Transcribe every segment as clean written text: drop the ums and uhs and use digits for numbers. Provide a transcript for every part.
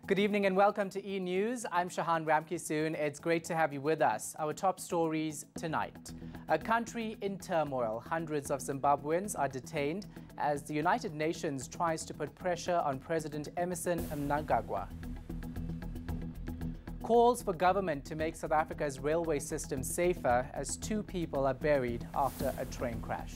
Good evening and welcome to eNews. I'm Shahan Ramkisoon. It's great to have you with us. Our top stories tonight. A country in turmoil. Hundreds of Zimbabweans are detained as the United Nations tries to put pressure on President Emmerson Mnangagwa. Calls for government to make South Africa's railway system safer as 2 people are buried after a train crash.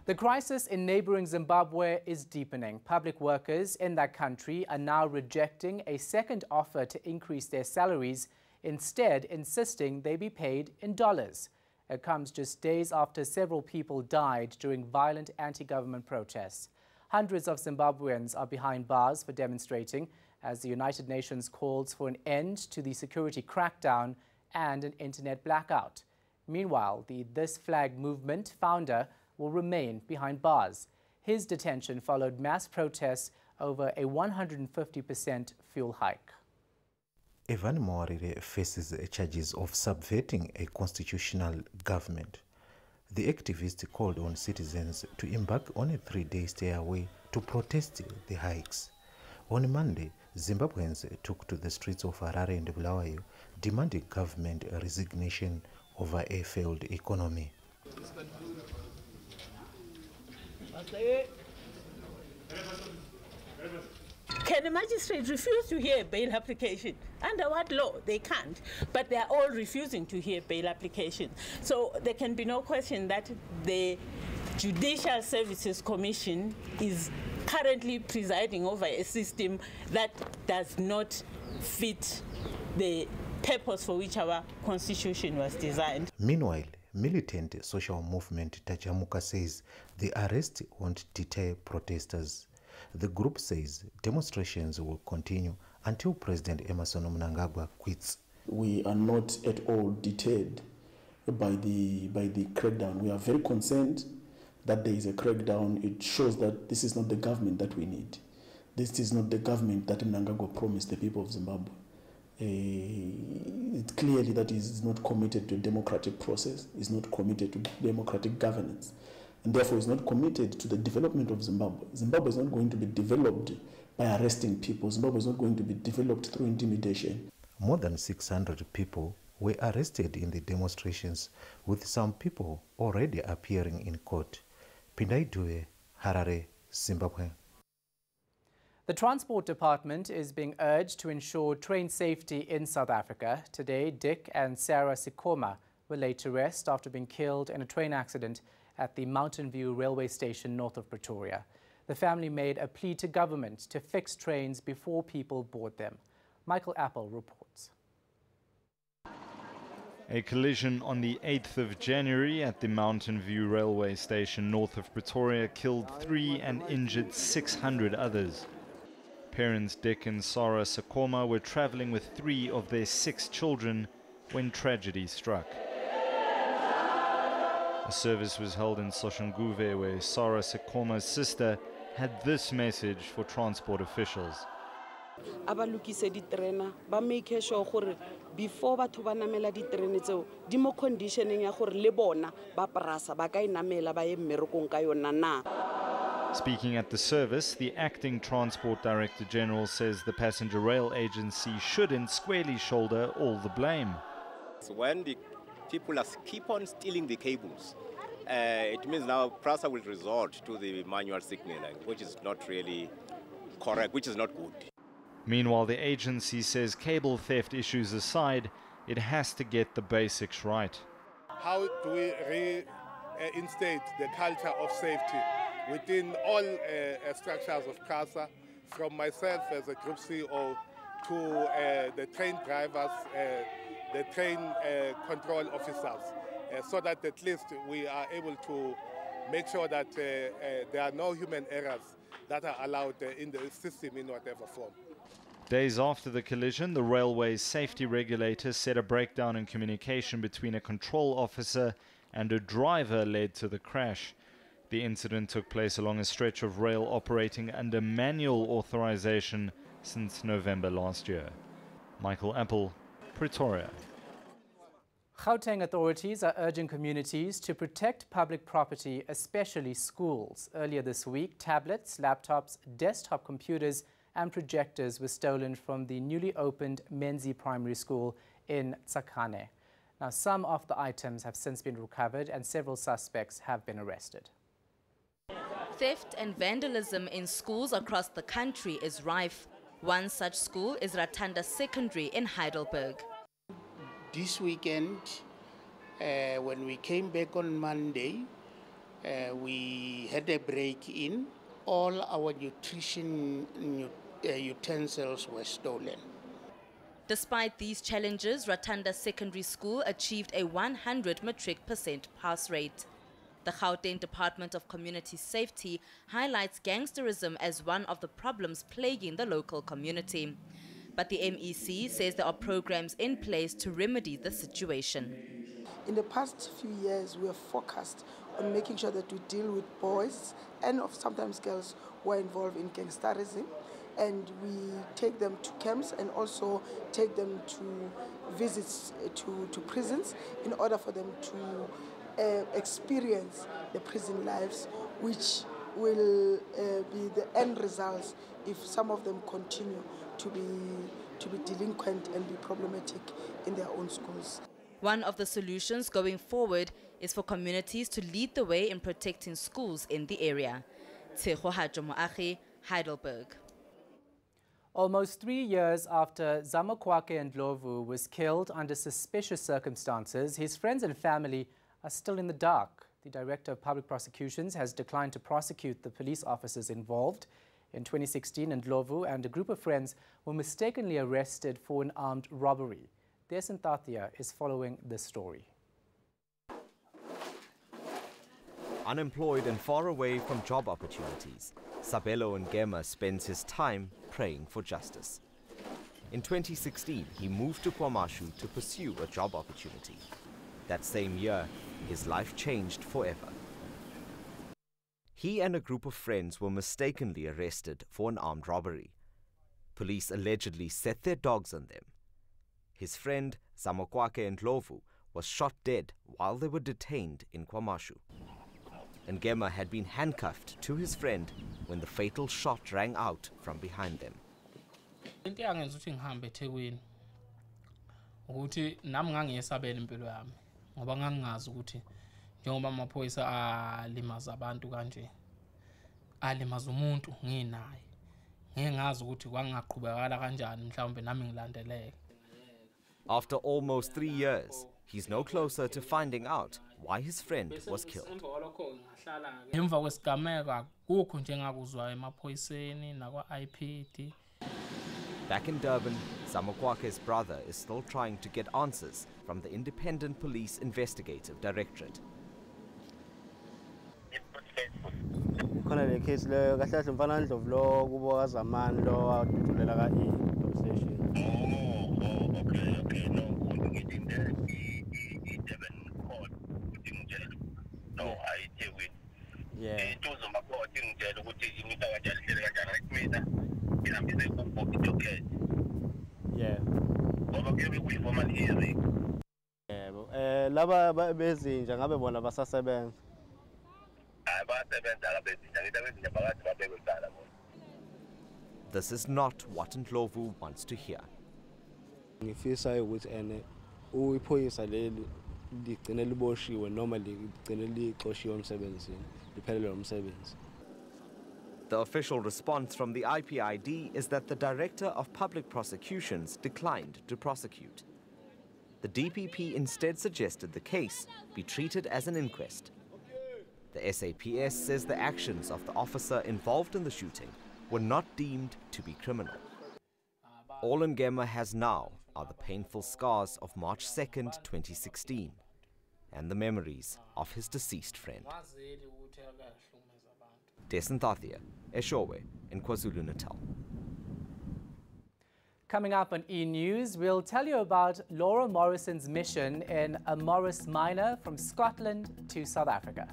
The crisis in neighboring Zimbabwe is deepening. Public workers in that country are now rejecting a second offer to increase their salaries, instead insisting they be paid in dollars. It comes just days after several people died during violent anti-government protests. Hundreds of Zimbabweans are behind bars for demonstrating as the United Nations calls for an end to the security crackdown and an internet blackout. Meanwhile, the This Flag movement founder will remain behind bars. His detention followed mass protests over a 150% fuel hike. Evan Moarire faces charges of subverting a constitutional government. The activist called on citizens to embark on a 3-day stay away to protest the hikes. On Monday, Zimbabweans took to the streets of Harare and Bulawayo, demanding government resignation over a failed economy. Can a magistrate refuse to hear a bail application? Under what law? They can't. But they are all refusing to hear bail applications. So there can be no question that the Judicial Services Commission is currently presiding over a system that does not fit the purpose for which our constitution was designed. Meanwhile, militant social movement Tajamuka says the arrest won't deter protesters. The group says demonstrations will continue until President Emmerson Mnangagwa quits. We are not at all deterred by the crackdown. We are very concerned that there is a crackdown. It shows that this is not the government that we need. This is not the government that Mnangagwa promised the people of Zimbabwe. It's clearly that he is not committed to a democratic process, is not committed to democratic governance, and therefore is not committed to the development of Zimbabwe. Zimbabwe is not going to be developed by arresting people. Zimbabwe is not going to be developed through intimidation. More than 600 people were arrested in the demonstrations, with some people already appearing in court. Pindai Due, Harare, Zimbabwe. The Transport Department is being urged to ensure train safety in South Africa. Today, Dick and Sarah Sikoma were laid to rest after being killed in a train accident at the Mountain View railway station north of Pretoria. The family made a plea to government to fix trains before people board them. Michael Apple reports. A collision on the 8th of January at the Mountain View railway station north of Pretoria killed 3 and injured 600 others. Parents Dick and Sarah Sikoma were traveling with 3 of their 6 children when tragedy struck. A service was held in Soshanguve where Sarah Sikoma's sister had this message for transport officials. Abalukise diterena ba make sure gore before batho ba namela diterene tseo di mo conditioning ya gore le bona ba prasa ba ka inamela ba ye mmerekong ka yona na. Speaking at the service, the acting Transport Director General says the passenger rail agency shouldn't squarely shoulder all the blame. So when the people keep on stealing the cables, it means now PRASA will resort to the manual signaling, which is not really correct, which is not good. Meanwhile, the agency says cable theft issues aside, it has to get the basics right. How do we reinstate the culture of safety within all structures of CASA, from myself as a group CEO to the train drivers, the train control officers, so that at least we are able to make sure that there are no human errors that are allowed in the system in whatever form. Days after the collision, the railway's safety regulator said a breakdown in communication between a control officer and a driver led to the crash. The incident took place along a stretch of rail operating under manual authorization since November last year. Michael Apple, Pretoria. Gauteng authorities are urging communities to protect public property, especially schools. Earlier this week, tablets, laptops, desktop computers and projectors were stolen from the newly opened Menzi Primary School in Tsakane. Now, some of the items have since been recovered and several suspects have been arrested. Theft and vandalism in schools across the country is rife. One such school is Ratanda Secondary in Heidelberg. This weekend, when we came back on Monday, we had a break-in. All our nutrition utensils were stolen. Despite these challenges, Ratanda Secondary School achieved a 100% matric pass rate. The Gauteng Department of Community Safety highlights gangsterism as one of the problems plaguing the local community. But the MEC says there are programs in place to remedy the situation. In the past few years, we have focused on making sure that we deal with boys and sometimes girls who are involved in gangsterism, and we take them to camps and also take them to visits to prisons in order for them to experience the prison lives, which will be the end results if some of them continue to be delinquent and be problematic in their own schools. One of the solutions going forward is for communities to lead the way in protecting schools in the area. Heidelberg. Almost 3 years after Zamokwake Ndlovu was killed under suspicious circumstances, his friends and family are still in the dark. The Director of Public Prosecutions has declined to prosecute the police officers involved. In 2016, Ndlovu and a group of friends were mistakenly arrested for an armed robbery. Tathia is following this story. Unemployed and far away from job opportunities, Sabelo Ngema spends his time praying for justice. In 2016, he moved to KwaMashu to pursue a job opportunity. That same year, his life changed forever. He and a group of friends were mistakenly arrested for an armed robbery. Police allegedly set their dogs on them. His friend, Zamokwake Ndlovu, was shot dead while they were detained in KwaMashu. Ngema had been handcuffed to his friend when the fatal shot rang out from behind them. Ngoba ngangazi ukuthi njengoba amaphoyisa alimaza abantu kanje alimaza umuntu nginaye ngingazi ukuthi kwangaqhubekala kanjani mhlawumbe nami ngilandeleke. After almost 3 years, he's no closer to finding out why his friend was killed. Emva kwesigameko kukho nje ngakuzwa emaphoyiseni nakwa IPD. Back in Durban, Zamokwake's brother is still trying to get answers from the Independent Police Investigative Directorate. Khona le case le kahle kahle mfana Ndlovu lo kubo Zamani lo adudulela ka police station. Okay. No, ngithi Durban court ukuthi ngitshela. No, ayithe yeah. Ituzo makhoti ngitshela ukuthi imita kanjani hlele kanjani ayimita. Ngihambise ku okay. Yeah. Ngoba kuyobe kuyiformal hearing. Yebo. Laba bezinja ngabe bona basasebenza. This is not what Ndlovu wants to hear. Ngifisa ukuthi uyiphoyisa leli ligcine liboshiwe noma ligcine lixoshiwe emsebenzini liphelele umsebenzi. The official response from the IPID is that the Director of Public Prosecutions declined to prosecute. The DPP instead suggested the case be treated as an inquest. The SAPS says the actions of the officer involved in the shooting were not deemed to be criminal. All Ngema has now are the painful scars of March 2nd, 2016, and the memories of his deceased friend. Tathia, Eshowe in KwaZulu-Natal. Coming up on eNews, we'll tell you about Laura Morrison's mission in a Morris minor from Scotland to South Africa.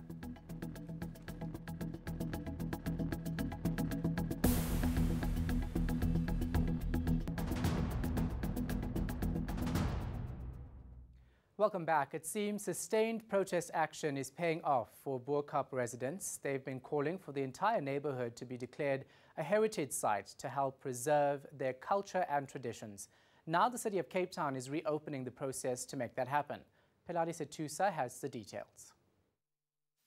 Welcome back. It seems sustained protest action is paying off for Bo Kaap residents. They've been calling for the entire neighborhood to be declared a heritage site to help preserve their culture and traditions. Now the city of Cape Town is reopening the process to make that happen. Peladi Setusa has the details.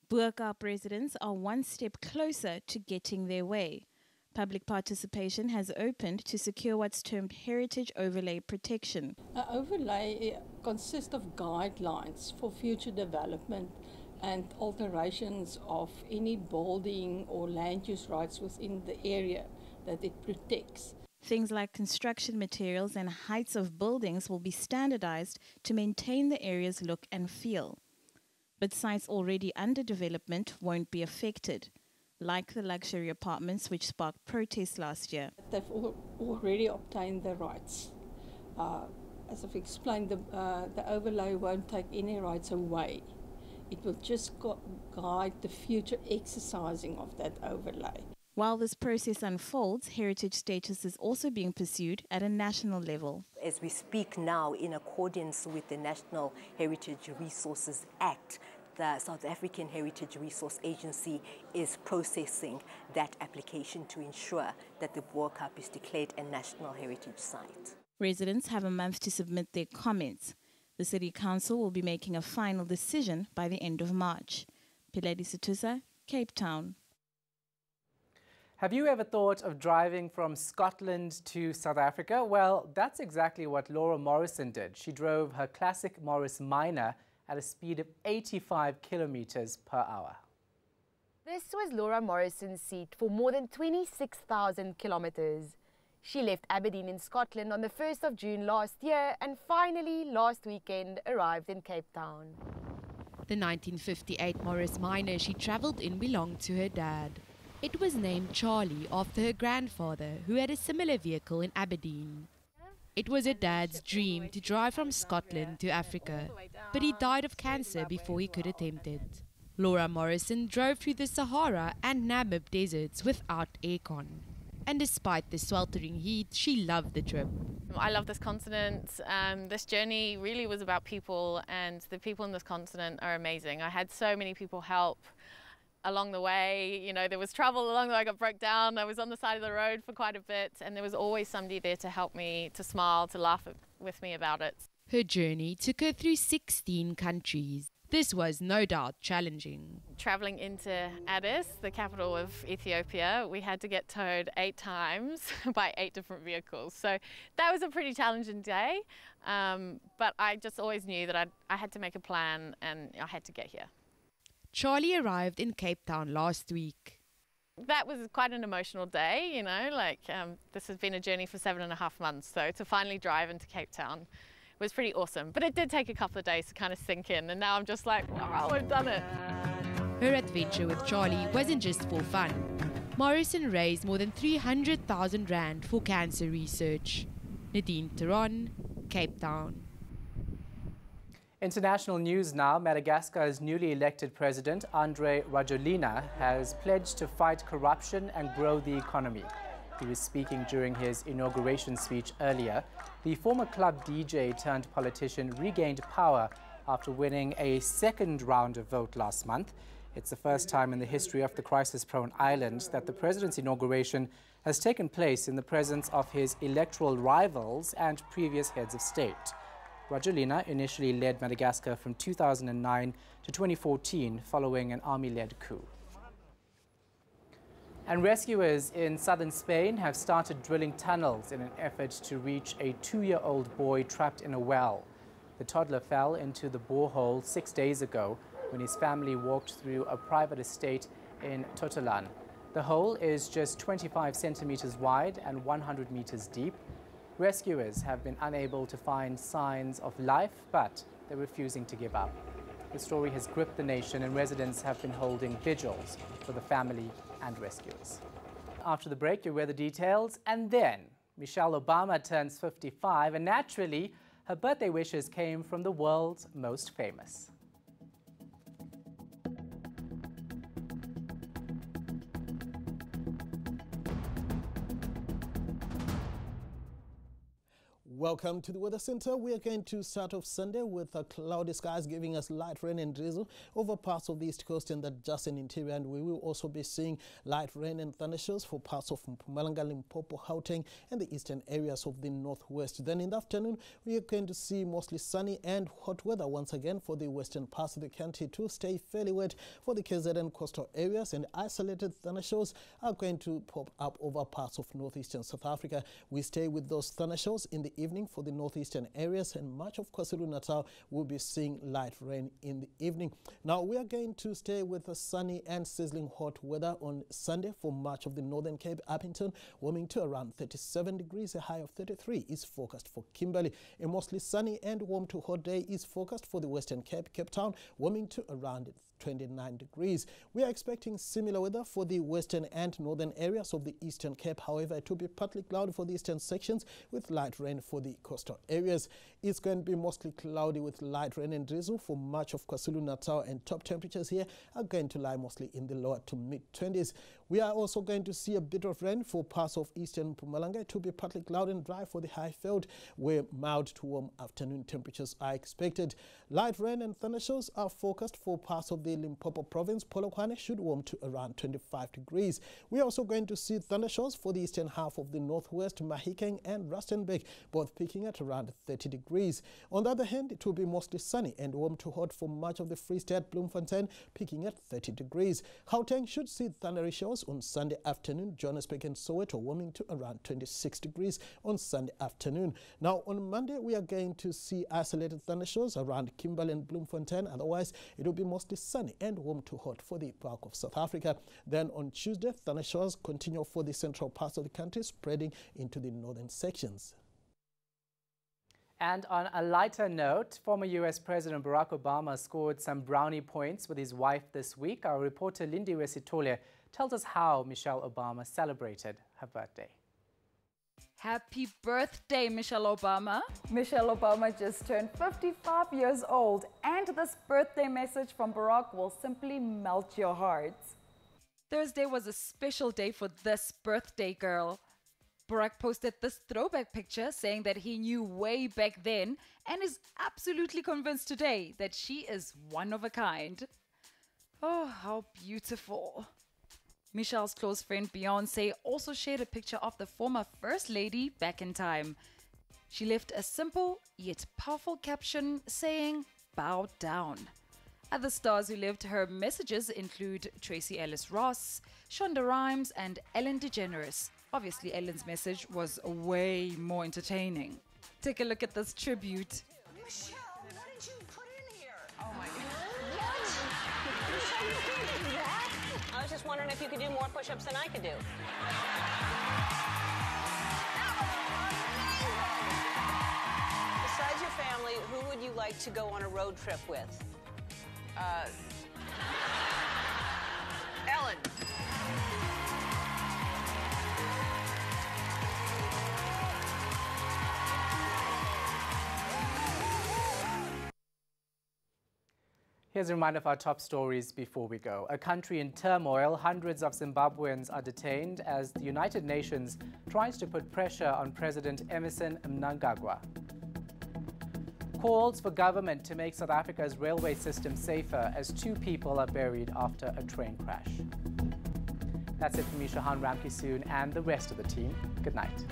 Buurkaap residents are one step closer to getting their way. Public participation has opened to secure what's termed heritage overlay protection. An overlay consists of guidelines for future development and alterations of any building or land use rights within the area that it protects. Things like construction materials and heights of buildings will be standardized to maintain the area's look and feel. But sites already under development won't be affected, like the luxury apartments which sparked protests last year. They've already obtained the rights. As I've explained, the overlay won't take any rights away. It will just guide the future exercising of that overlay. While this process unfolds, heritage status is also being pursued at a national level. As we speak now, in accordance with the National Heritage Resources Act, the South African Heritage Resource Agency is processing that application to ensure that the Buurkaap is declared a national heritage site. Residents have a month to submit their comments. The City Council will be making a final decision by the end of March. Peladi Setusa, Cape Town. Have you ever thought of driving from Scotland to South Africa? Well, that's exactly what Laura Morrison did. She drove her classic Morris Minor at a speed of 85 kilometers per hour. This was Laura Morrison's seat for more than 26,000 kilometers. She left Aberdeen in Scotland on the 1st of June last year and finally last weekend arrived in Cape Town. The 1958 Morris Minor she travelled in belonged to her dad. It was named Charlie after her grandfather, who had a similar vehicle in Aberdeen. It was her dad's dream to drive from Scotland to Africa, but he died of cancer before he could attempt it. Laura Morrison drove through the Sahara and Namib deserts without aircon. And despite the sweltering heat, she loved the trip. I love this continent. This journey really was about people, and the people in this continent are amazing. I had so many people help along the way. You know, there was trouble along the way. I got broke down. I was on the side of the road for quite a bit, and there was always somebody there to help me, to smile, to laugh with me about it. Her journey took her through 16 countries. This was no doubt challenging. Traveling into Addis, the capital of Ethiopia, we had to get towed 8 times by 8 different vehicles. So that was a pretty challenging day, but I just always knew that I had to make a plan and I had to get here. Charlie arrived in Cape Town last week. That was quite an emotional day, you know, like this has been a journey for 7.5 months. So to finally drive into Cape Town was pretty awesome. But it did take a couple of days to kind of sink in, and now I'm just like, wow, I've done it. Her adventure with Charlie wasn't just for fun. Morrison raised more than 300,000 rand for cancer research. Nadine Theron, Cape Town. International news now. Madagascar's newly elected president, Andry Rajoelina, has pledged to fight corruption and grow the economy. He was speaking during his inauguration speech earlier. The former club DJ turned politician regained power after winning a second round of vote last month. It's the first time in the history of the crisis-prone island that the president's inauguration has taken place in the presence of his electoral rivals and previous heads of state. Rajoelina initially led Madagascar from 2009 to 2014 following an army-led coup. And rescuers in southern Spain have started drilling tunnels in an effort to reach a 2-year-old boy trapped in a well. The toddler fell into the borehole 6 days ago when his family walked through a private estate in Totolan. The hole is just 25 centimeters wide and 100 meters deep. Rescuers have been unable to find signs of life, but they're refusing to give up. The story has gripped the nation, and residents have been holding vigils for the family and rescuers. After the break, your weather details, and then Michelle Obama turns 55, and naturally, her birthday wishes came from the world's most famous. Welcome to the Weather Center. We are going to start off Sunday with cloudy skies giving us light rain and drizzle over parts of the East Coast and the Adjacent Interior, and we will also be seeing light rain and thunderstorms for parts of Mpumalanga, Limpopo, Gauteng and the eastern areas of the Northwest. Then in the afternoon, we are going to see mostly sunny and hot weather once again for the western parts of the country to stay fairly wet for the KZN coastal areas, and isolated thunderstorms are going to pop up over parts of northeastern South Africa. We stay with those thunderstorms in the evening for the northeastern areas, and much of KwaZulu-Natal will be seeing light rain in the evening. Now we are going to stay with a sunny and sizzling hot weather on Sunday for much of the Northern Cape. Appington warming to around 37 degrees, a high of 33 is forecast for Kimberley. A mostly sunny and warm to hot day is forecast for the Western Cape. Cape Town warming to around 29 degrees. We are expecting similar weather for the western and northern areas of the Eastern Cape. However, it will be partly cloudy for the eastern sections with light rain for the coastal areas. It's going to be mostly cloudy with light rain and drizzle for much of KwaZulu-Natal, and top temperatures here are going to lie mostly in the lower to mid-20s. We are also going to see a bit of rain for parts of eastern Mpumalanga. It will be partly cloudy and dry for the Highveld, where mild to warm afternoon temperatures are expected. Light rain and thunderstorms are forecast for parts of the Limpopo province. Polokwane should warm to around 25 degrees. We are also going to see thunderstorms for the eastern half of the Northwest, Mahikeng and Rustenburg, both peaking at around 30 degrees. On the other hand, it will be mostly sunny and warm to hot for much of the Free State, Bloemfontein peaking at 30 degrees. Gauteng should see thundery showers on Sunday afternoon. Johannesburg and Soweto warming to around 26 degrees on Sunday afternoon. Now on Monday, we are going to see isolated thunderstorms around Kimberley and Bloemfontein. Otherwise, it will be mostly sunny and warm to hot for the bulk of South Africa. Then on Tuesday, thunderstorms continue for the central parts of the country, spreading into the northern sections. And on a lighter note, former U.S. President Barack Obama scored some brownie points with his wife this week. Our reporter Lindy Resitole tells us how Michelle Obama celebrated her birthday. Happy birthday, Michelle Obama. Michelle Obama just turned 55 years old, and this birthday message from Barack will simply melt your heart. Thursday was a special day for this birthday girl. Barack posted this throwback picture saying that he knew way back then and is absolutely convinced today that she is one of a kind. Oh, how beautiful. Michelle's close friend Beyoncé also shared a picture of the former First Lady back in time. She left a simple yet powerful caption saying, "Bow down." Other stars who left her messages include Tracy Ellis Ross, Shonda Rhimes and Ellen DeGeneres. Obviously, Ellen's message was way more entertaining. Take a look at this tribute. Michelle, what did you put in here? Oh my God. What? Michelle, you can't do that. I was just wondering if you could do more push-ups than I could do. Besides your family, who would you like to go on a road trip with? Ellen. Here's a reminder of our top stories before we go. A country in turmoil, hundreds of Zimbabweans are detained as the United Nations tries to put pressure on President Emmerson Mnangagwa. Calls for government to make South Africa's railway system safer as 2 people are buried after a train crash. That's it from me, Shahan Ramki Soon, and the rest of the team. Good night.